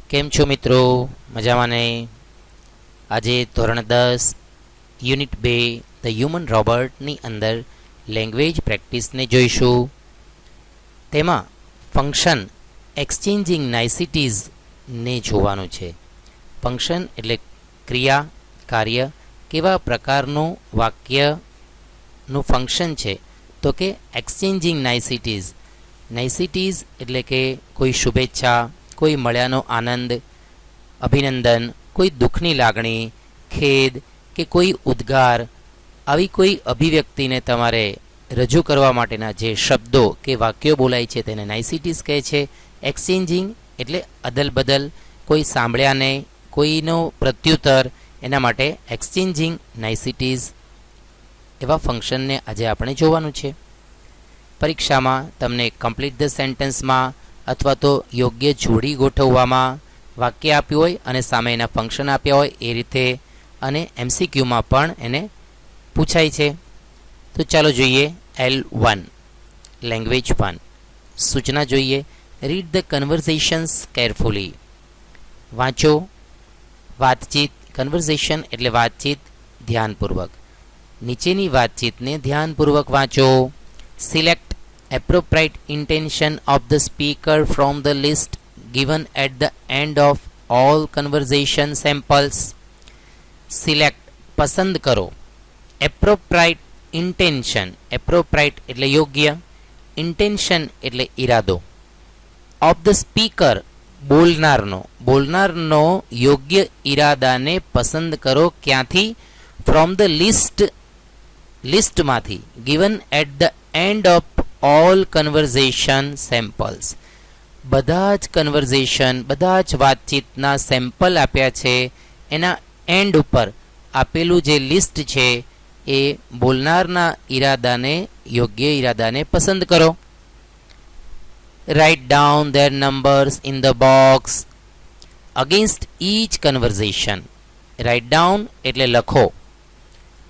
કેમ છો મિત્રો? મજામાં ને? આજે ધોરણ 10 યુનિટ 2 ધ હ્યુમન રોબોટની અંદર લેંગ્વેજ પ્રેક્ટિસને જોઈશું. તેમાં ફંક્શન એક્સચેન્જિંગ નાઇસિટીઝને જોવાનું છે. ફંક્શન એટલે ક્રિયા, કાર્ય. કેવા પ્રકારનું વાક્યનું ફંક્શન છે? તો કે એક્સચેન્જિંગ નાઇસિટીઝ. નાઇસિટીઝ એટલે કે કોઈ શુભેચ્છા, કોઈ મળ્યાનો આનંદ, અભિનંદન, કોઈ દુઃખની લાગણી, ખેદ કે કોઈ ઉદ્ગાર, આવી કોઈ અભિવ્યક્તિને તમારે રજૂ કરવા માટેના જે શબ્દો કે વાક્યો બોલાય છે તેને નાઇસિટીઝ કહે છે. એક્સચેન્જિંગ એટલે અદલ બદલ, કોઈ સાંભળ્યાને, કોઈનો પ્રત્યુત્તર, એના માટે એક્સચેન્જિંગ નાઇસિટીઝ. એવા ફંક્શનને આજે આપણે જોવાનું છે. પરીક્ષામાં તમને કમ્પ્લીટ ધ સેન્ટેન્સમાં અથવા તો યોગ્ય જોડી ગોઠવવામાં વાક્ય આપ્યું હોય અને સામે એના ફંક્શન આપ્યા હોય એ રીતે, અને MCQમાં પણ એને પૂછાય છે. તો ચાલો જોઈએ L1 લેંગ્વેજ 1 સૂચના જોઈએ. Read the conversations carefully. વાંચો વાતચીત. કન્વર્ઝેશન એટલે વાતચીત. ધ્યાનપૂર્વક નીચેની વાતચીતને ધ્યાનપૂર્વક વાંચો. Select appropriate intention of the speaker from the list given at the end of all conversation samples. Select પસંદ કરો. appropriate intention, appropriate એટલે યોગ્ય, intention એટલે ઈરાદો, of the speaker બોલનારનો યોગ્ય ઈરાદાને પસંદ કરો. ક્યાંથી? from the લિસ્ટમાંથી. given at the end of all conversation samples. બધા જ કન્વર્ઝેશન, બધા જ વાતચીતના સેમ્પલ આપ્યા છે. એના એન્ડ ઉપર આપેલું જે લિસ્ટ છે એ બોલનારના ઈરાદાને, યોગ્ય ઈરાદાને પસંદ કરો. Write down their numbers in the box against each conversation. Write down એટલે લખો.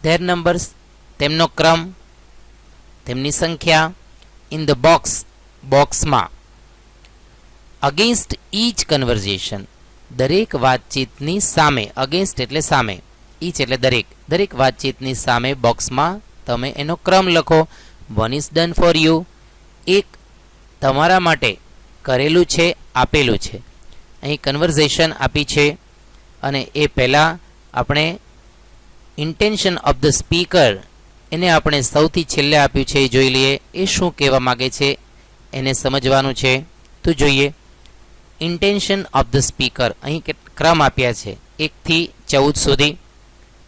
ધેર નંબર્સ તેમનો ક્રમ, તેમની સંખ્યા. ઇન ધ બોક્સમાં. અગેન્સ્ટ ઈચ કન્વર્ઝેશન દરેક વાતચીતની સામે. અગેન્સ્ટ એટલે સામે, ઈચ એટલે દરેક વાતચીતની સામે બોક્સમાં તમે એનો ક્રમ લખો. One is done for you. એક તમારા માટે કરેલું છે, આપેલું છે. અહીં કન્વર્ઝેશન આપી છે અને એ પહેલાં આપણે ઇન્ટેન્શન ઓફ ધ સ્પીકર એને આપણે સૌથી છેલ્લે આપ્યું છે. એ જોઈ લઈએ એ શું કહેવા માગે છે, એને સમજવાનું છે. તો જોઈએ ઇન્ટેન્શન ઓફ ધ સ્પીકર. અહીં ક્રમ આપ્યા છે 1 થી 14 સુધી.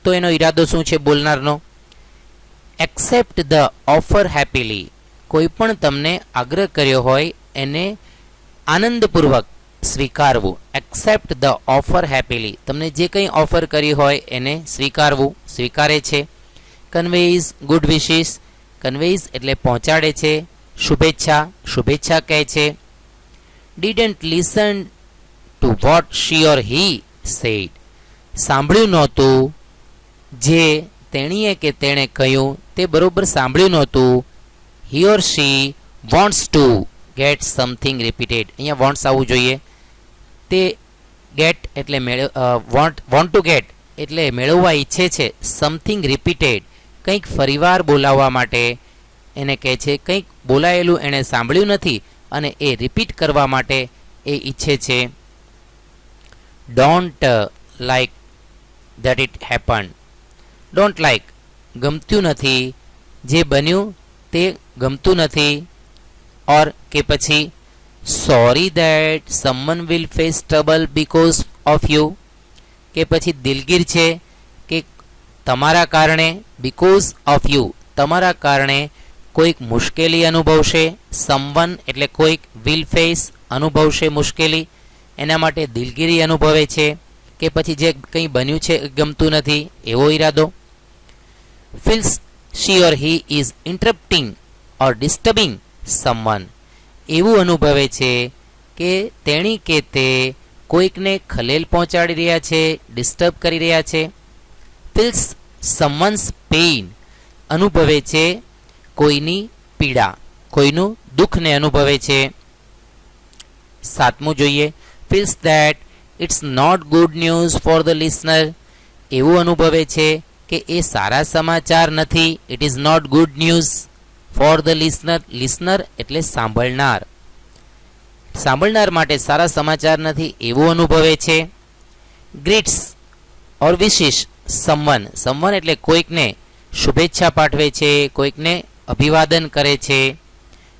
તો એનો ઈરાદો શું છે બોલનારનો? Accept the offer happily. કોઈ પણ તમને આગ્રહ કર્યો હોય એને આનંદપૂર્વક સ્વીકારવું. Accept the offer happily. તમને જે કંઈ ઓફર કરી હોય એને સ્વીકારવું, સ્વીકારે છે. કન્વેઝ ગુડ વિશિસ. કન્વેઝ એટલે પહોંચાડે છે. શુભેચ્છા કહે છે. Didn't listen to what she or he said. સાંભળ્યું નહોતું જે તેણીએ કે તેણે કહ્યું, તે બરોબર સાંભળ્યું નહોતું. He or she wants to get something repeated. અહીંયા વોન્ટ્સ આવવું જોઈએ. તે ગેટ એટલે વોન્ટ ટુ ગેટ એટલે મેળવવા ઈચ્છે છે. સમથિંગ રિપીટેડ કંઈક ફરીવાર બોલાવવા માટે એને કહે છે. કંઈક બોલાયેલું એણે સાંભળ્યું નથી અને એ રિપીટ કરવા માટે એ ઈચ્છે છે. Don't like that it happen. Don't like ગમતું નથી, જે બન્યું તે ગમતું નથી. ઓર કે પછી sorry that someone will face trouble because of you. કે પછી દિલગીર છે કે તમારા કારણે, બીકોઝ ઓફ યુ તમારા કારણે કોઈક મુશ્કેલી અનુભવશે. સમવન એટલે કોઈક, વિલ ફેસ અનુભવશે મુશ્કેલી, એના માટે દિલગીરી અનુભવે છે. કે પછી જે કંઈ બન્યું છે ગમતું નથી એવો ઈરાદો. Feels she or he is interrupting or disturbing someone. એવું અનુભવે છે કે તેણી કે તે કોઈકને ખલેલ પહોંચાડી રહ્યા છે, ડિસ્ટર્બ કરી રહ્યા છે. Feels સમવન્સ pain. અનુભવે છે કોઈની પીડા, કોઈનું દુઃખને અનુભવે છે. સાતમું જોઈએ. feels that it's not good news for the listener. એવું અનુભવે છે કે એ સારા સમાચાર નથી. It is not good news for the listener. Listener એટલે સાંભળનાર. સાંભળનાર માટે સારા સમાચાર નથી એવું અનુભવે છે. ગ્રીટ્સ ઓર વિશિશ સમવન. સમવન એટલે કોઈકને શુભેચ્છા પાઠવે છે, કોઈકને અભિવાદન કરે છે.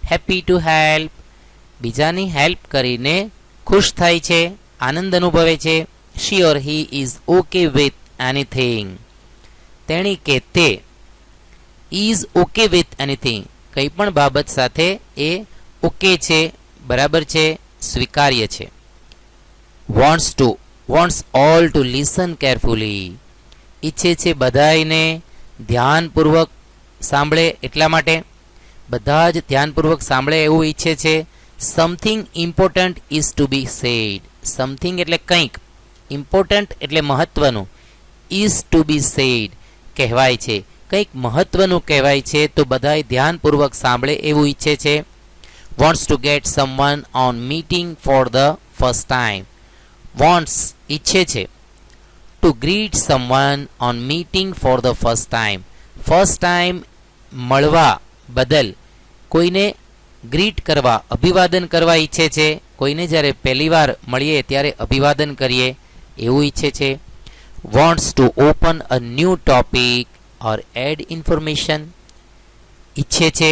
Happy to help. બીજાની હેલ્પ કરીને ખુશ થાય છે, આનંદ અનુભવે છે. She or he is okay with anything. તેણી કે તે ઇઝ ઓકે વિથ એનીથિંગ, કંઈ પણ બાબત સાથે એ ઓકે છે, બરાબર છે, સ્વીકાર્ય છે. Wants two. Wants all to listen carefully. ઈચ્છે છે બધાને ધ્યાનપૂર્વક સાંભળે, એટલા માટે બધા જ ધ્યાનપૂર્વક સાંભળે એવું ઈચ્છે છે. Something important is to be said. Something એટલે કંઈક, ઇમ્પોર્ટન્ટ એટલે મહત્વનું, ઇઝ ટુ બી સેડ કહેવાય છે, કંઈક મહત્વનું કહેવાય છે તો બધાય ધ્યાનપૂર્વક સાંભળે એવું ઈચ્છે છે. Wants to get someone on meeting for the first time. Wants ઈચ્છે છે. To greet someone on meeting for the first time. First time મળવા બદલ કોઈને ગ્રીટ કરવા, અભિવાદન કરવા ઈચ્છે છે. કોઈને જ્યારે પહેલીવાર મળીએ ત્યારે અભિવાદન કરીએ એવું ઈચ્છે છે. Wants to open a new topic or add information. ઈચ્છે છે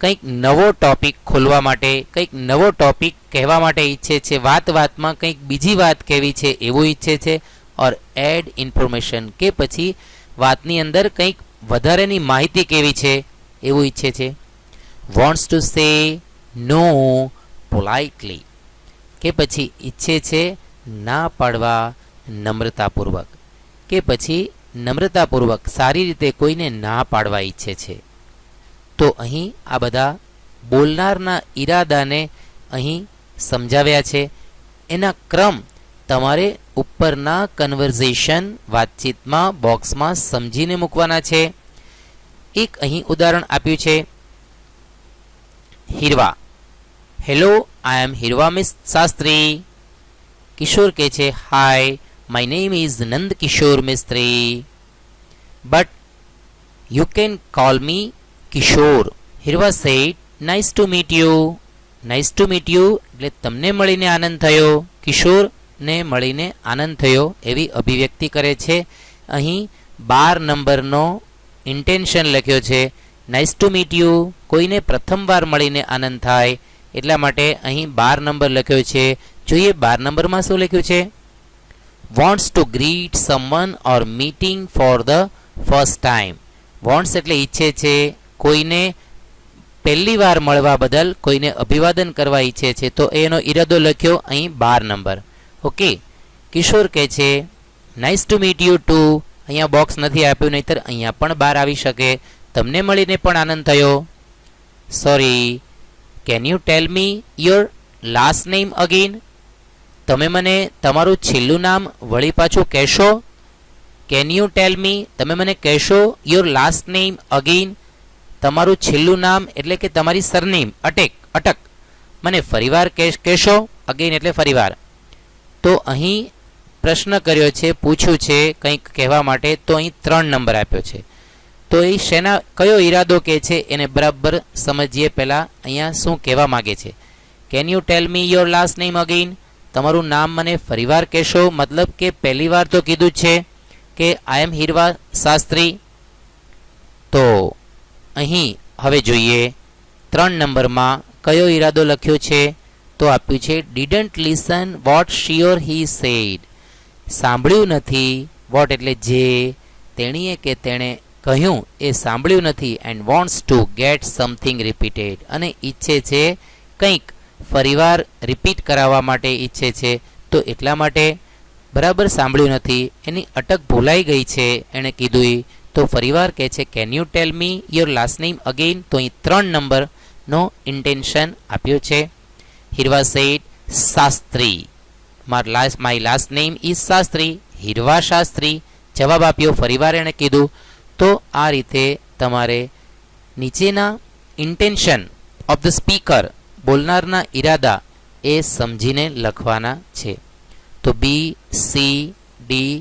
કંઈક નવો ટોપિક ખોલવા માટે, કંઈક નવો ટોપિક કહેવા માટે ઈચ્છે છે. વાત વાતમાં કંઈક બીજી વાત કહેવી છે એવું ઈચ્છે છે. ઓર એડ ઇન્ફોર્મેશન કે પછી વાતની અંદર કંઈક વધારેની માહિતી કેવી છે એવું ઈચ્છે છે. Wants to say no politely. કે પછી ઈચ્છે છે ના પાડવા નમ્રતાપૂર્વક, કે પછી નમ્રતાપૂર્વક સારી રીતે કોઈને ના પાડવા ઈચ્છે છે. તો અહીં આ બધા બોલનારના ઈરાદાને અહીં સમજાવ્યા છે. એના ક્રમ તમારે ઉપરના કન્વર્ઝેશન વાતચીતમાં બોક્સમાં સમજીને મૂકવાના છે. એક અહીં ઉદાહરણ આપ્યું છે. Hirva. Hello, I am Hirva Miss Shastri. Kishore કહે છે hi, my name is Nand Kishore Mistry, but you can call me Kishore. Hirva said nice to meet you. Nice to meet you એટલે તમને મળીને આનંદ થયો. કિશોરને મળીને આનંદ થયો એવી અભિવ્યક્તિ કરે છે. અહીં 12 નંબરનો ઇન્ટેન્શન લખ્યો છે. નાઇસ ટુ મીટ યુ, કોઈને પ્રથમવાર મળીને આનંદ થાય એટલા માટે અહીં 12 નંબર લખ્યો છે. જોઈએ 12 નંબરમાં શું લખ્યું છે. Wants two greet someone or meeting for the first time. Wants એટલે ઈચ્છે છે, કોઈને પહેલી વાર મળવા બદલ કોઈને અભિવાદન કરવા ઈચ્છે છે તો એનો ઈરાદો લખ્યો અહીં 12 નંબર. ઓકે. કિશોર કહે છે nice to meet you too. અહીંયા બોક્સ નથી આપ્યું, નહીતર અહીંયા પણ 12 આવી શકે. તમને મળીને પણ આનંદ થયો. Sorry, can you tell me your last name again. તમે મને તમારું છેલ્લું નામ વળી પાછું કહેશો. કેન યુ ટેલ મી, તમે મને કહેશો યોર લાસ્ટ નેમ અગેન, તમારું છેલ્લું નામ એટલે કે તમારી સરનેમ, અટક મને ફરીવાર કહેશો. અગેન એટલે ફરીવાર. તો અહીં પ્રશ્ન કર્યો છે, પૂછ્યું છે કંઈક કહેવા માટે, તો અહીં 3 નંબર આપ્યો છે. તો એ શેના કયો ઈરાદો કે છે એને બરાબર સમજીએ. પહેલાં અહીંયા શું કહેવા માગે છે. Can you tell me your last name again, તમારું નામ મને ફરીવાર કહેશો. મતલબ કે પહેલી વાર તો કીધું છે કે આઈ એમ હિરવા શાસ્ત્રી. તો અહીં હવે જોઈએ 3 નંબરમાં કયો ઈરાદો લખ્યો છે. તો આપ્યું છે didn't listen what she or he said. સાંભળ્યું નથી. વોટ એટલે જે, તેણીએ કે તેણે કહ્યું એ સાંભળ્યું નથી. And wants to get something repeated, અને ઈચ્છે છે કંઈક ફરીવાર રિપીટ કરાવવા માટે ઈચ્છે છે. તો એટલા માટે બરાબર સાંભળ્યું નથી, એની અટક ભૂલાઈ ગઈ છે એણે કીધું. તો ફરીવાર કહે છે can you tell me your last name again. તો અહીં 3 નંબરનો ઇન્ટેન્શન આપ્યો છે. Hirva said Shastri. My last name is Shastri. Hirva Shastri જવાબ આપ્યો. ફરીવાર એણે કીધું. તો આ રીતે તમારે નીચેના ઇન્ટેન્શન ઓફ ધ સ્પીકર, બોલનારના ઈરાદા એ સમજીને લખવાના છે. તો બી, સી, ડી,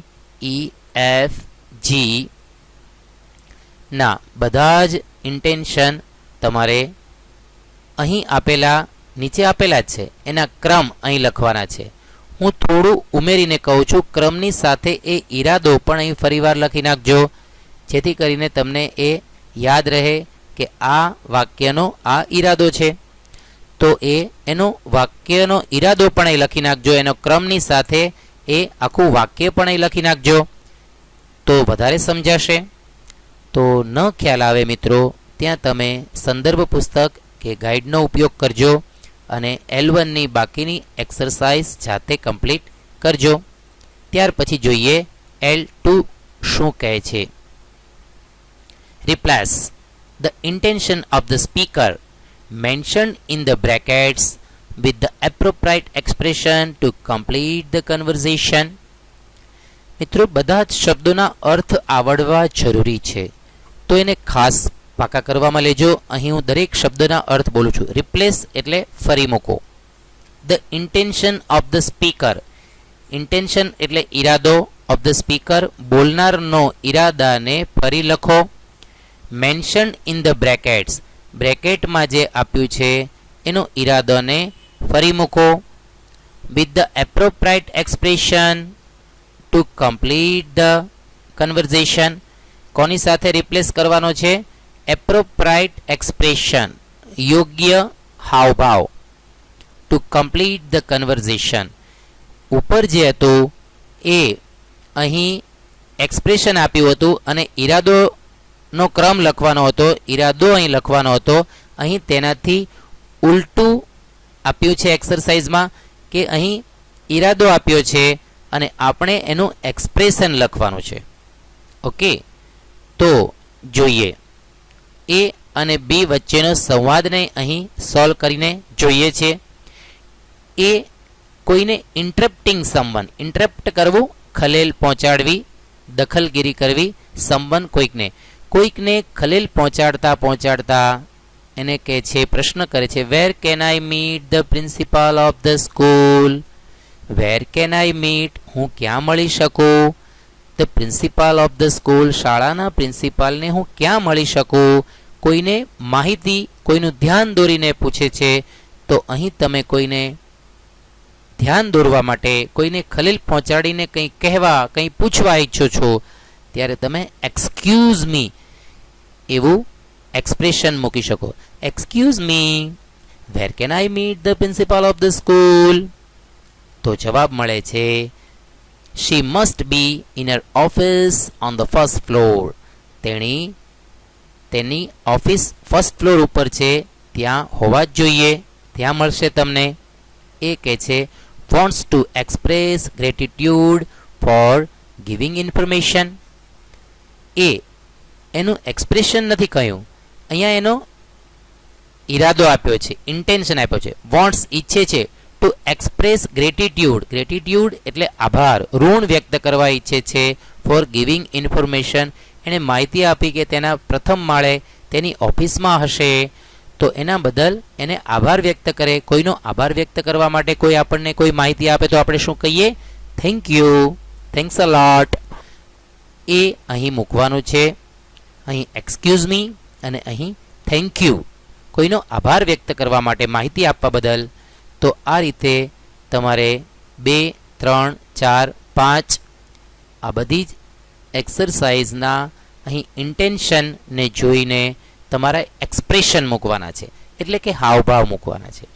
ઈ, એફ, જી ના બધા જ ઇન્ટેન્શન તમારે અહીં આપેલા નીચે આપેલા જ છે એના ક્રમ અહીં લખવાના છે. હું થોડું ઉમેરીને કહું છું, ક્રમની સાથે એ ઈરાદો પણ અહીં ફરીવાર લખી નાખજો, જેથી કરીને તમને એ યાદ રહે કે આ વાક્યનો આ ઈરાદો છે. તો એનો વાક્યનો ઈરાદો પણ અહીં લખી નાખજો, એનો ક્રમની સાથે એ આખું વાક્ય પણ અહીં લખી નાખજો, તો વધારે સમજાશે. તો ન ખ્યાલ આવે મિત્રો, ત્યાં તમે સંદર્ભ પુસ્તક કે ગાઈડનો ઉપયોગ કરજો અને L1ની બાકીની એક્સરસાઇઝ જાતે કમ્પ્લીટ કરજો. ત્યાર પછી જોઈએ L2 શું કહે છે. Replace the intention of the speaker mentioned in the brackets with the appropriate expression to complete the conversation. મિત્રો બધા જ શબ્દોના અર્થ આવડવા જરૂરી છે, તો એને ખાસ પાકા કરવામાં લેજો. અહીં હું દરેક શબ્દના અર્થ બોલું છું. રિપ્લેસ એટલે ફરી મૂકો. The intention of the speaker, intention એટલે ઈરાદો, ઓફ ધ સ્પીકર બોલનારનો ઈરાદાને ફરી લખો. મેન્શન ઇન ધ બ્રેકેટ્સ, બ્રેકેટમાં જે આપ્યું છે એનો ઈરાદોને ફરી મૂકો. With the એપ્રોપ્રાઇટ expression to complete the conversion, કોની સાથે રિપ્લેસ કરવાનો છે? એપ્રોપ્રાઇટ એક્સપ્રેશન, યોગ્ય હાવભાવ. ટુ કમ્પ્લીટ ધ કન્વર્ઝેશન, ઉપર જે હતું એ અહીં એક્સપ્રેશન આપ્યું હતું અને ઈરાદોનો ક્રમ લખવાનો હતો, ઈરાદો અહીં લખવાનો હતો. અહીં તેનાથી ઉલટું આપ્યું છે એક્સરસાઇઝમાં કે અહીં ઈરાદો આપ્યો છે અને આપણે એનું એક્સપ્રેશન લખવાનું છે. ઓકે, તો જોઈએ એ અને બી વચ્ચેનો સંવાદને અહીં સોલ્વ કરીને જોઈએ છે. એ કોઈને ઇન્ટરપ્ટિંગ સમવન, ઇન્ટરપ્ટ કરવું, ખલેલ પહોંચાડવી, દખલગીરી કરવી. સંબંધ કોઈકને ખલેલ પહોંચાડતા એને કહે છે, પ્રશ્ન કરે છે, વેર can I meet the principal of the school? Wear can I meet, હું ક્યાં મળી શકું? The principal of the school, શાળાના પ્રિન્સિપાલને હું ક્યાં મળી શકું? કોઈને માહિતી, કોઈનું ધ્યાન દોરીને પૂછે છે. તો અહીં તમે કોઈને ધ્યાન દોરવા માટે, કોઈને ખલેલ પહોંચાડીને કંઈ કહેવા, કંઈ પૂછવા ઈચ્છો છો, ત્યારે તમે એક્સક્યુઝ મી એવું એક્સપ્રેશન મૂકી શકો. Excuse me, where can I meet the principal of the school? તો જવાબ મળે છે, she must be in her office on the first floor. તેની ઓફિસ ફર્સ્ટ ફ્લોર ઉપર છે, ત્યાં હોવા જ જોઈએ, ત્યાં મળશે તમને. એ કહે છે, wants two express gratitude for giving information. એનું એક્સપ્રેશન નથી કહ્યું, અહીંયા એનો ઈરાદો આપ્યો છે, ઇન્ટેન્શન આપ્યો છે. વોન્ટ્સ ઈચ્છે છે, ટુ એક્સપ્રેસ ગ્રેટિટ્યુડ, ગ્રેટિટ્યુડ એટલે આભાર, ઋણ વ્યક્ત કરવા ઈચ્છે છે. ફોર ગિવિંગ ઇન્ફોર્મેશન, એણે માહિતી આપી કે તેના પ્રથમ માળે તેની ઓફિસમાં હશે, તો એના બદલ એને આભાર વ્યક્ત કરે. કોઈનો આભાર વ્યક્ત કરવા માટે કોઈ આપણને કોઈ માહિતી આપે તો આપણે શું કહીએ? થેન્ક યુ, થેન્ક્સ અ લોટ. એ અહીં મૂકવાનું છે, અહીં એક્સક્યુઝ મી અને અહીં થેન્ક યુ, કોઈનો આભાર વ્યક્ત કરવા માટે, માહિતી આપવા બદલ. તો આ રીતે તમારે 2, 3, 4, 5 આ બધી જ એક્સરસાઇઝના અહીં ઇન્ટેન્શનને જોઈને તમારા એક્સપ્રેશન મૂકવાના છે, એટલે કે હાવભાવ મૂકવાના છે.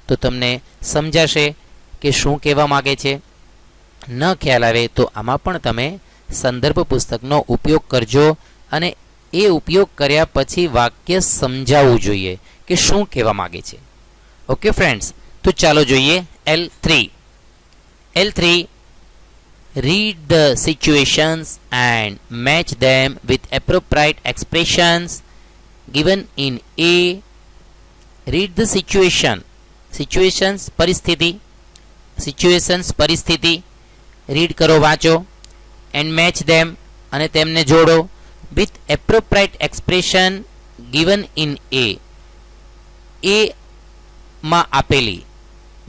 તો તમને સમજાશે કે શું કહેવા માગે છે. ન ખ્યાલ આવે તો આમાં પણ તમે સંદર્ભ પુસ્તકનો ઉપયોગ કરજો અને એ ઉપયોગ કર્યા પછી વાક્ય સમજાવવું જોઈએ કે શું કહેવા માગે છે. ઓકે ફ્રેન્ડ્સ, તો ચાલો જોઈએ L3. Read the situations and match them with appropriate expressions given in A. Read the situations પરિસ્થિતિ રીડ કરો, વાંચો. and match them અને તેમને જોડો with appropriate expression given in A. માં આપેલી,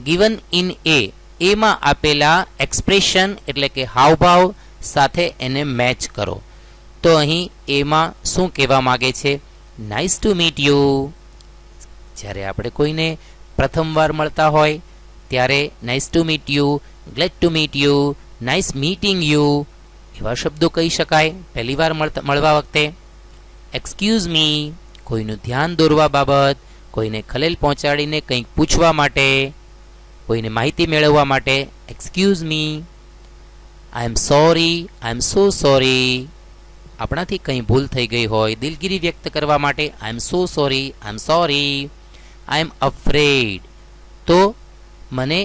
given in A એમાં આપેલા એક્સપ્રેશન એટલે કે હાવભાવ સાથે એને મેચ કરો. તો અહીં એમાં શું કહેવા માગે છે? Nice to meet you. જ્યારે આપણે કોઈને પ્રથમવાર મળતા હોય ત્યારે nice to meet you, glad to meet you, nice meeting you એવા શબ્દો કહી શકાય પહેલી વાર મળવા વખતે. એક્સક્યુઝ મી, કોઈનું ધ્યાન દોરવા બાબત, કોઈને ખલેલ પહોંચાડીને કંઈક પૂછવા માટે, કોઈને માહિતી મેળવવા માટે excuse me. I am sorry, I am so sorry, આપણાથી કંઈ ભૂલ થઈ ગઈ હોય દિલગીરી વ્યક્ત કરવા માટે I am so sorry, I am sorry. I am afraid, તો મને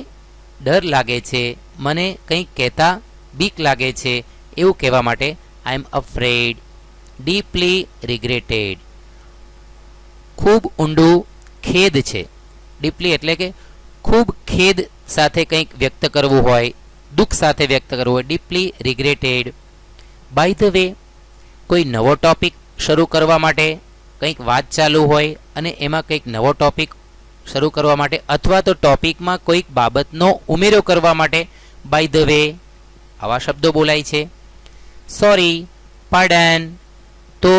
ડર લાગે છે, મને કંઈક કહેતા બીક લાગે છે એવું કહેવા માટે આઈ એમ અફ્રેડ. ડીપલી રિગ્રેટેડ, ખૂબ ઊંડું ખેદ છે. ડીપલી એટલે કે ખૂબ ખેદ સાથે કંઈક વ્યક્ત કરવું હોય, દુઃખ સાથે વ્યક્ત કરવું હોય. ડીપલી રિગ્રેટેડ. બાય ધ વે, કોઈ નવો ટોપિક શરૂ કરવા માટે કંઈક વાત ચાલુ હોય અને એમાં કંઈક નવો ટોપિક શરૂ કરવા માટે અથવા તો ટોપિકમાં કોઈક બાબતનો ઉમેરો કરવા માટે બાય ધ વે આવા શબ્દો બોલાય છે. સોરી, પાર્ડન, તો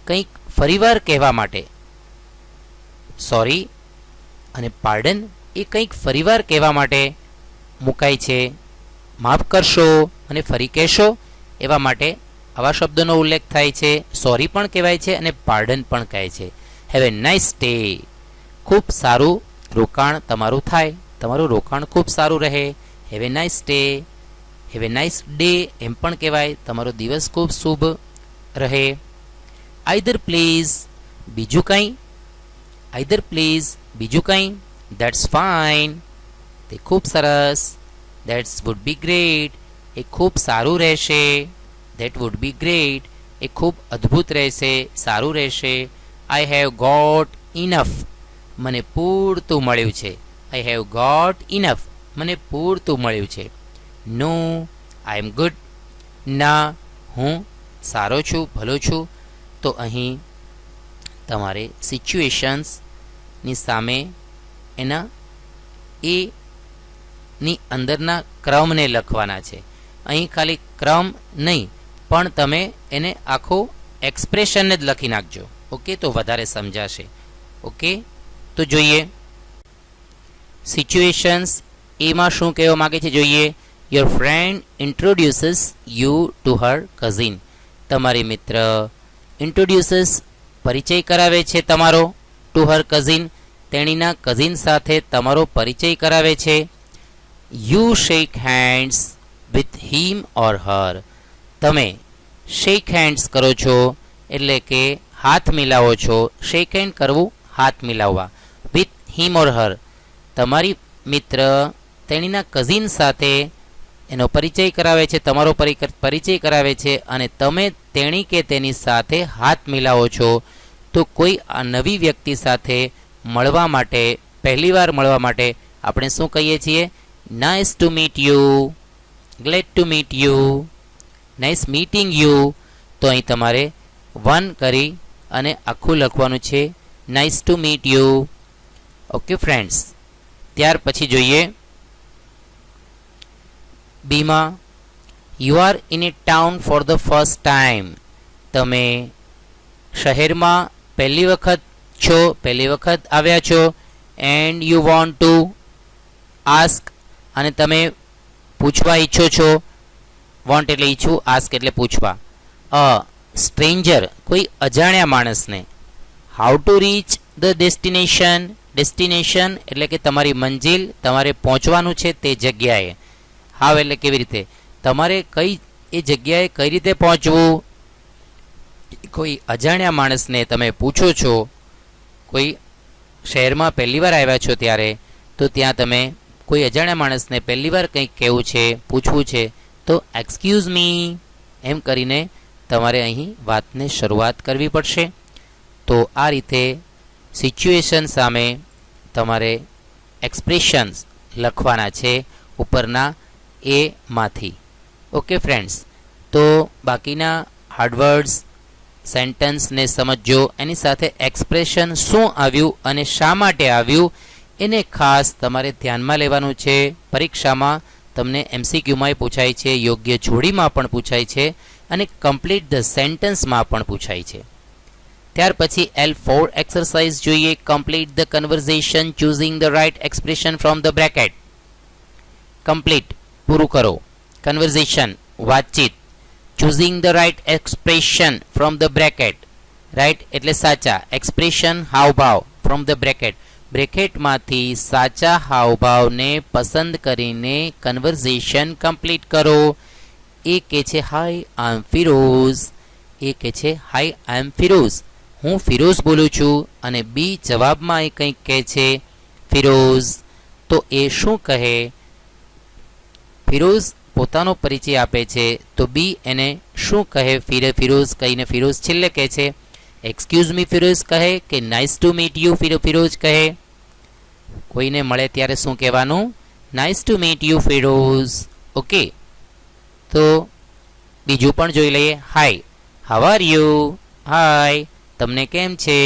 કંઈક ફરીવાર કહેવા માટે સોરી અને પાર્ડન એ કંઈક ફરીવાર કહેવા માટે મુકાય છે. માફ કરશો અને ફરી કહેશો એવા માટે આવા શબ્દોનો ઉલ્લેખ થાય છે. સોરી પણ કહેવાય છે અને પાર્ડન પણ કહે છે. હેવ એ નાઇસ ડે, ખૂબ સારું રોકાણ તમારું થાય, તમારું રોકાણ ખૂબ સારું રહે. Have a nice day, have a nice day એમ પણ કહેવાય, તમારો દિવસ ખૂબ શુભ રહે. આઈધર પ્લીઝ, બીજું કંઈ, આઈધર પ્લીઝ બીજું કંઈ. ધેટ્સ ફાઇન, તે ખૂબ સરસ. ધેટ્સ વુડ બી ગ્રેટ, એ ખૂબ સારું રહેશે. ધેટ વુડ બી ગ્રેટ, એ ખૂબ અદ્ભુત રહેશે, સારું રહેશે. આઈ હેવ ગોટ ઇનફ, મને પૂરતું મળ્યું છે. આઈ હેવ ગોટ ઇનફ, મને પૂરતું મળ્યું છે. નો, આઈ એમ ગુડ, ના, હું સારો છું, ભલો છું. તો અહીં તમારે સિચ્યુએશન્સની સામે એના એની અંદરના ક્રમને લખવાના છે. અહીં ખાલી ક્રમ નહીં પણ તમે એને આખો એક્સપ્રેશનને જ લખી નાખજો. ઓકે, તો વધારે સમજાશે. ઓકે, તો જોઈએ સિચ્યુએશન્સ એમાં શું કહેવા માગે છે જોઈએ. Your friend introduces you to her cousin, તમારી મિત્ર ઇન્ટ્રોડ્યુસીસ પરિચય કરાવે છે તમારો ટુ હર કઝિન, તેણીના કઝિન સાથે તમારો પરિચય કરાવે છે. You shake hands with him or her, તમે શેક હેન્ડ્સ કરો છો એટલે કે હાથ મિલાવો છો. શેક હેન્ડ કરવું, હાથ મિલાવવા. વિથ હિમ ઓર હર, તમારી મિત્ર તેણીના કઝિન સાથે એનો પરિચય કરાવે છે, તમારો પરિચય કરાવે છે અને તમે તેણી કે તેની સાથે હાથ મિલાવો છો. તો કોઈ આ નવી વ્યક્તિ સાથે મળવા માટે, પહેલીવાર મળવા માટે આપણે શું કહીએ છીએ? Nice to meet you, glad to meet you, nice meeting you. તો અહીં તમારે વન કરી અને આખું લખવાનું છે, nice to meet you. Okay friends, ત્યાર પછી જોઈએ બીમાં. You are in a town for the first time, તમે શહેરમાં પહેલી વખત છો, પહેલી વખત આવ્યા છો. And you want to ask, અને તમે પૂછવા ઈચ્છો છો. વોન્ટ એટલે ઈચ્છું, આસ્ક એટલે પૂછવા. અ સ્ટ્રેન્જર, કોઈ અજાણ્યા માણસને. How to reach the destination, destination એટલે કે તમારી મંજિલ, તમારે પહોંચવાનું છે તે જગ્યાએ. હાવ એટલે કેવી રીતે, તમારે કઈ એ જગ્યાએ કઈ રીતે પહોંચવું. કોઈ અજાણ્યા માણસને તમે પૂછો છો, કોઈ શહેરમાં પહેલીવાર આવ્યા છો ત્યારે, તો ત્યાં તમે કોઈ અજાણ્યા માણસને પહેલીવાર કંઈક કહેવું છે, પૂછવું છે, તો એક્સક્યુઝ મી એમ કરીને તમારે અહીં વાતને શરૂઆત કરવી પડશે. તો આ રીતે સિચ્યુએશન સામે તમારે એક્સપ્રેશન્સ લખવાના છે ઉપરના એમાંથી. ઓકે ફ્રેન્ડ્સ, તો બાકીના હાર્ડવર્ડ્સ સેન્ટન્સને સમજો, એની સાથે એક્સપ્રેશન શું આવ્યું અને શા માટે આવ્યું એને ખાસ તમારે ધ્યાનમાં લેવાનું છે. પરીક્ષામાં તમને MCQમાં પૂછાય છે, યોગ્ય જોડીમાં પણ પૂછાય છે અને કમ્પ્લીટ ધ સેન્ટેન્સમાં પણ પૂછાય છે. ત્યાર પછી L4 એક્સરસાઇઝ જોઈએ. Complete the conversation choosing the right expression from the bracket. Complete પૂરું કરો. કન્વર્ઝેશન વાતચીત. Choosing the right expression from the bracket. Right એટલે સાચા. એક્સપ્રેશન હાવભાવ ફ્રોમ ધ બ્રેકેટ. બ્રેકેટમાંથી સાચા હાવભાવને પસંદ કરીને કન્વર્ઝેશન કમ્પ્લીટ કરો. એ કે છે હાય આઈ એમ ફિરોઝ. એ કે છે હાય આઈ એમ ફિરોઝ, હું ફિરોઝ બોલું છું. અને બી જવાબમાં એ કંઈક કહે છે ફિરોઝ. તો એ શું કહે? ફિરોઝ પોતાનો પરિચય આપે છે તો બી એને શું કહે? ફિરોઝ કહીને ફિરોઝ છેલ્લે કહે છે એક્સક્યુઝ મી ફિરોઝ કહે કે nice to meet you Firoz કહે? કોઈને મળે ત્યારે શું કહેવાનું? Nice to meet you Firoz. Okay, તો બીજું પણ જોઈ લઈએ. હાય હાવ આર યુ. હાય તમને કેમ છે?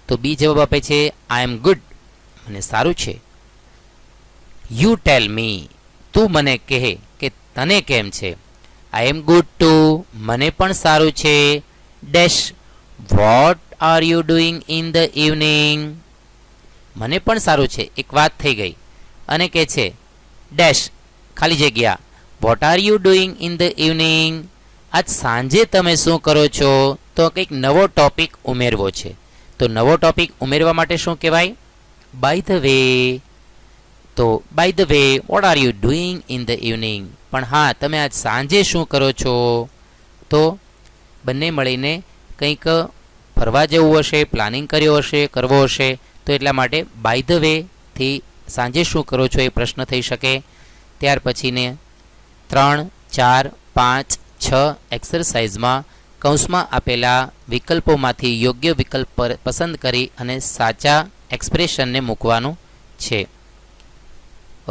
તો બી જવાબ આપે છે આઈ એમ ગુડ, મને સારું છે. યુ ટેલ મી, તું મને કહે કે તને કેમ છે? આઈ એમ ગુડ ટુ, મને પણ સારું છે. Dash vote are you doing in the evening. મને પણ સારું છે, એક વાત થઈ ગઈ. અને કહે છે ડેશ ખાલી જગ્યા vote are you doing in the evening. આજ સાંજે તમે શું કરો છો? તો કંઈક નવો ટોપિક ઉમેરવો છે. તો નવો ટોપિક ઉમેરવા માટે શું કહેવાય? By the way. તો by the way what are you doing in the evening. પણ હા, તમે આજ સાંજે શું કરો છો? તો બંને મળીને કંઈક ફરવા જવું હશે, પ્લાનિંગ કર્યો હશે, કરવો હશે. તો એટલા માટે બાય ધ વેથી સાંજે શું કરો છો એ પ્રશ્ન થઈ શકે. ત્યાર પછીને 3, 4, 5, 6 એક્સરસાઇઝમાં કૌંસમાં આપેલા વિકલ્પોમાંથી યોગ્ય વિકલ્પ પસંદ કરી અને સાચા એક્સપ્રેશનને મૂકવાનું છે.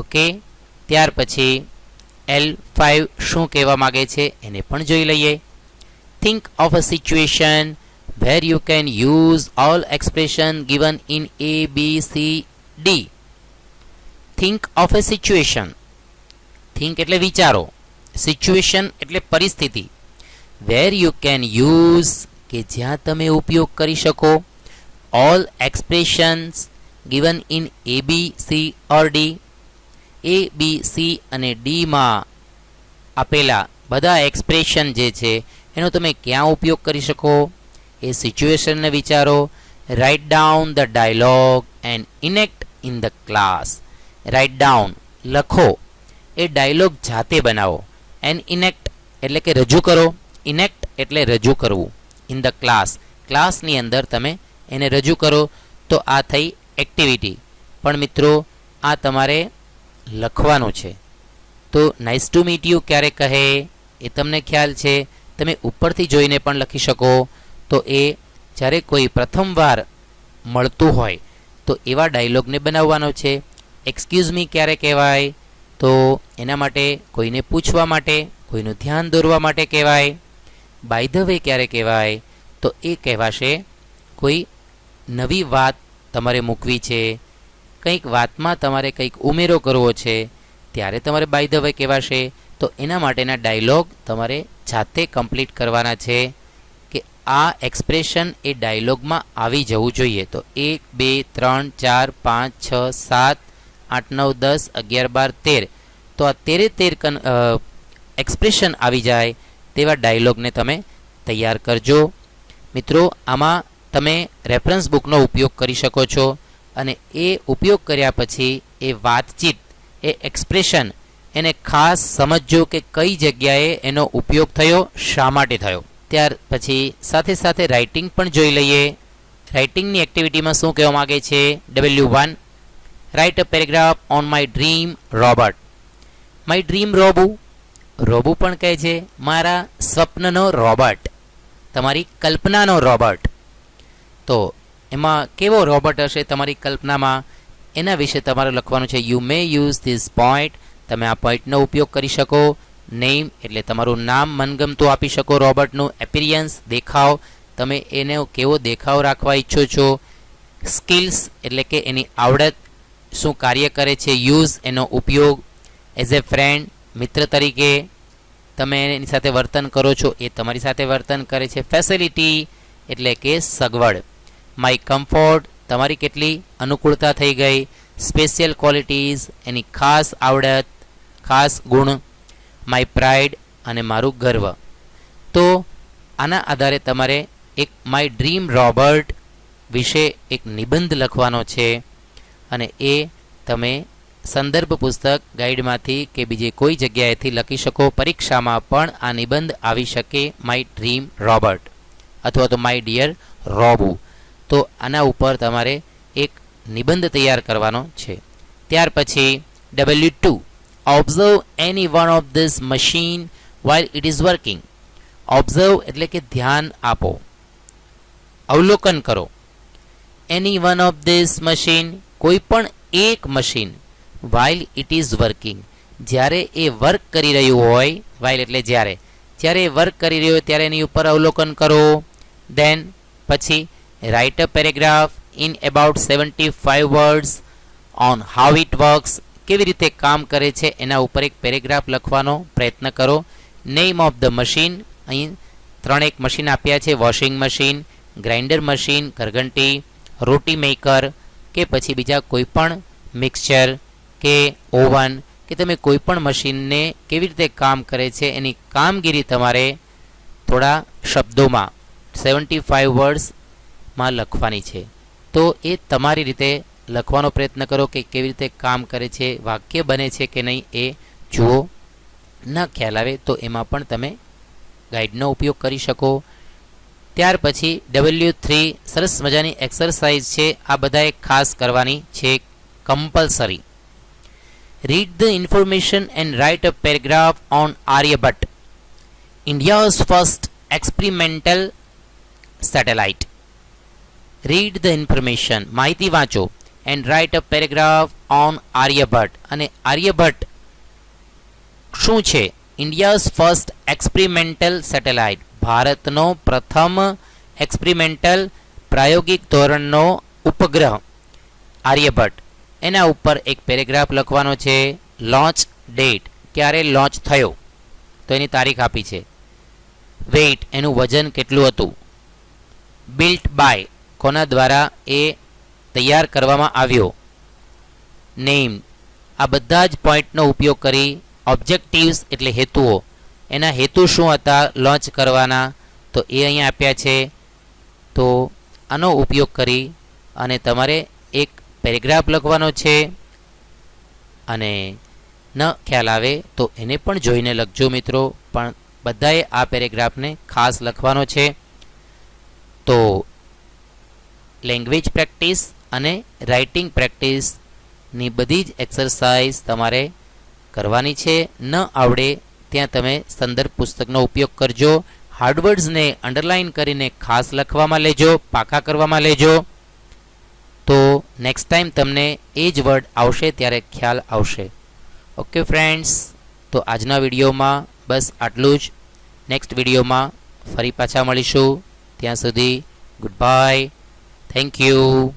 ઓકે, ત્યાર પછી L5 શું કહેવા માગે છે એને પણ જોઈ લઈએ. Think of a situation where you can use all expression given in A, B, C, D. Think of a situation. Think એટલે વિચારો. Situation એટલે પરિસ્થિતિ. Where you can use કે જ્યાં તમે ઉપયોગ કરી શકો. All expressions given in A, B, C or D. A, B, C અને D માં આપેલા બધા એક્સપ્રેશન જે છે એનો તમે ક્યાં ઉપયોગ કરી શકો એ સિચ્યુએશનને વિચારો. Write down the dialogue and enact in the class. Write down લખો, એ ડાયલોગ જાતે બનાવો. એન્ડ ઇનેક્ટ એટલે કે રજૂ કરો. ઇનેક્ટ એટલે રજૂ કરવું. ઇન ધ ક્લાસ, ક્લાસની અંદર તમે એને રજૂ કરો. તો આ થઈ એક્ટિવિટી. પણ મિત્રો આ તમારે લખવાનું છે. તો નાઇસ ટુ મીટ યુ ક્યારે કહે એ તમને ખ્યાલ છે. તમે ઉપરથી જોઈને પણ લખી શકો. તો એ જ્યારે કોઈ પ્રથમવાર મળતું હોય તો એવા ડાયલોગને બનાવવાનો છે. એક્સક્યુઝ મી ક્યારે કહેવાય? તો એના માટે કોઈને પૂછવા માટે, કોઈનું ધ્યાન દોરવા માટે કહેવાય. બાય ધ વે ક્યારે કહેવાય? તો એ કહેવાશે કોઈ નવી વાત તમારે મૂકવી છે, કંઈક વાતમાં તમારે કંઈક ઉમેરો કરવો છે ત્યારે તમારે બાય ધ વે કહેવાશે. તો એના માટેના ડાયલોગ તમારે જાતે કમ્પ્લીટ કરવાના છે કે આ એક્સપ્રેશન એ ડાયલોગમાં આવી જવું જોઈએ. તો 1, 2, 3, 4, 5, 6, 7, 8, 9, 10, 11, 12, 13. તો આ 13 એક્સપ્રેશન આવી જાય તેવા ડાયલોગને તમે તૈયાર કરજો. મિત્રો આમાં તમે રેફરન્સ બુકનો ઉપયોગ કરી શકો છો અને એ ઉપયોગ કર્યા પછી એ વાતચીત, એ એક્સપ્રેશન એને ખાસ સમજજો કે કઈ જગ્યાએ એનો ઉપયોગ થયો, શા માટે થયો. ત્યાર પછી સાથે સાથે રાઇટિંગ પણ જોઈ લઈએ. રાઇટિંગની એક્ટિવિટીમાં શું કહેવા માગે છે? W1 write a paragraph on my dream robot. My dream Robu. Robu પણ કહે છે મારા સ્વપ્નનો રોબોટ, તમારી કલ્પનાનો રોબોટ. તો એમાં કેવો રોબોટ હશે તમારી કલ્પનામાં એના વિશે તમારે લખવાનું છે. You may use this point. તમે આ પોઈન્ટનો ઉપયોગ કરી શકો. નેમ એટલે તમારું નામ મનગમતું આપી શકો રોબોટનું. એપિરિયન્સ દેખાવ, તમે એને કેવો દેખાવ રાખવા ઈચ્છો છો. સ્કિલ્સ એટલે કે એની આવડત. શું કાર્ય કરે છે, યુઝ એનો ઉપયોગ, એઝ એ ફ્રેન્ડ મિત્ર તરીકે તમે એની સાથે વર્તન કરો છો, એ તમારી સાથે વર્તન કરે છે. ફેસિલિટી એટલે કે સગવડ. માય કમ્ફર્ટ તમારી કેટલી અનુકૂળતા થઈ ગઈ. સ્પેશિયલ ક્વોલિટીઝ એની ખાસ આવડત, ખાસ ગુણ. માય પ્રાઇડ અને મારું ગર્વ. તો આના આધારે તમારે એક માય ડ્રીમ રોબર્ટ વિશે એક નિબંધ લખવાનો છે અને એ તમે સંદર્ભ પુસ્તક ગાઈડમાંથી કે બીજે કોઈ જગ્યાએથી લખી શકો. પરીક્ષામાં પણ આ નિબંધ આવી શકે, માય ડ્રીમ રોબર્ટ અથવા તો માય ડિયર રોબુ. તો આના ઉપર તમારે એક નિબંધ તૈયાર કરવાનો છે. ત્યાર પછી W2 observe any one of this machine while it is working. Observe એટલે કે ધ્યાન આપો, અવલોકન કરો. એની વન ઓફ ધીસ મશીન કોઈ પણ એક machine, while it is working જ્યારે એ વર્ક કરી રહ્યું હોય, while એટલે જ્યારે એ વર્ક કરી રહ્યું હોય ત્યારે એની ઉપર અવલોકન કરો. દેન પછી right a paragraph in about 75 words on how it works. કેવી રીતે કામ કરે છે એના ઉપર એક પેરેગ્રાફ લખવાનો પ્રયત્ન કરો. નેમ ઓફ ધ મશીન, અહીં 3 મશીન આપ્યા છે, વોશિંગ મશીન, ગ્રાઇન્ડર મશીન, ઘરઘંટી, રોટી મેકર કે પછી બીજા કોઈ પણ મિક્સચર કે ઓવન કે તમે કોઈ પણ મશીનને કેવી રીતે કામ કરે છે એની કામગીરી તમારે થોડા શબ્દોમાં 75 વર્ડ્સમાં લખવાની છે. તો એ તમારી રીતે લખવાનો પ્રયત્ન કરો કે કેવી રીતે કામ કરે છે, વાક્ય બને છે કે નહીં એ જુઓ. ન ખ્યાલ આવે તો એમાં પણ તમે ગાઈડનો ઉપયોગ કરી શકો. ત્યાર પછી W3 સરસ મજાની એક્સરસાઇઝ છે, આ બધાએ ખાસ કરવાની છે, compulsory. Read the information and write a paragraph on Aryabhata, India's first experimental satellite. Read the information માહિતી વાંચો, and write a paragraph on Aryabhata અને આર્યભટ્ટ શું છે? ઇન્ડિયાઝ ફર્સ્ટ એક્સપેરિમેન્ટલ સેટેલાઇટ, ભારતનો પ્રથમ એક્સપેરિમેન્ટલ પ્રાયોગિક ધોરણનો ઉપગ્રહ આર્યભટ્ટ. એના ઉપર એક પેરેગ્રાફ લખવાનો છે. લોન્ચ ડેટ, ક્યારે લોન્ચ થયો તો એની તારીખ આપી છે. વેઇટ, એનું વજન કેટલું હતું. બિલ્ટ બાય, કોના દ્વારા એ તૈયાર કરવામાં આવ્યો. નેમ, આ બધા જ પોઈન્ટનો ઉપયોગ કરી. ઓબ્જેક્ટિવ્સ એટલે હેતુઓ, એના હેતુ શું હતા લોન્ચ કરવાના તો એ અહીંયા આપ્યા છે. તો આનો ઉપયોગ કરી અને તમારે એક પેરેગ્રાફ લખવાનો છે અને ન ખ્યાલ આવે તો એને પણ જોઈને લખજો મિત્રો, પણ બધાએ આ પેરેગ્રાફને ખાસ લખવાનો છે. તો લેંગ્વેજ પ્રેક્ટિસ અને રાઇટિંગ પ્રેક્ટિસની બધી જ એક્સરસાઇઝ તમારે કરવાની છે. ન આવડે ત્યાં તમે સંદર્ભ પુસ્તકનો ઉપયોગ કરજો. હાર્ડવર્ડ્સને અંડરલાઇન કરીને ખાસ લખવામાં લેજો, પાકા કરવામાં લેજો. તો નેક્સ્ટ ટાઈમ તમને એ જ વર્ડ આવશે ત્યારે ખ્યાલ આવશે. ઓકે ફ્રેન્ડ્સ, તો આજના વિડીયોમાં બસ આટલું જ. નેક્સ્ટ વિડીયોમાં ફરી પાછા મળીશું. ત્યાં સુધી ગુડ બાય. Thank you.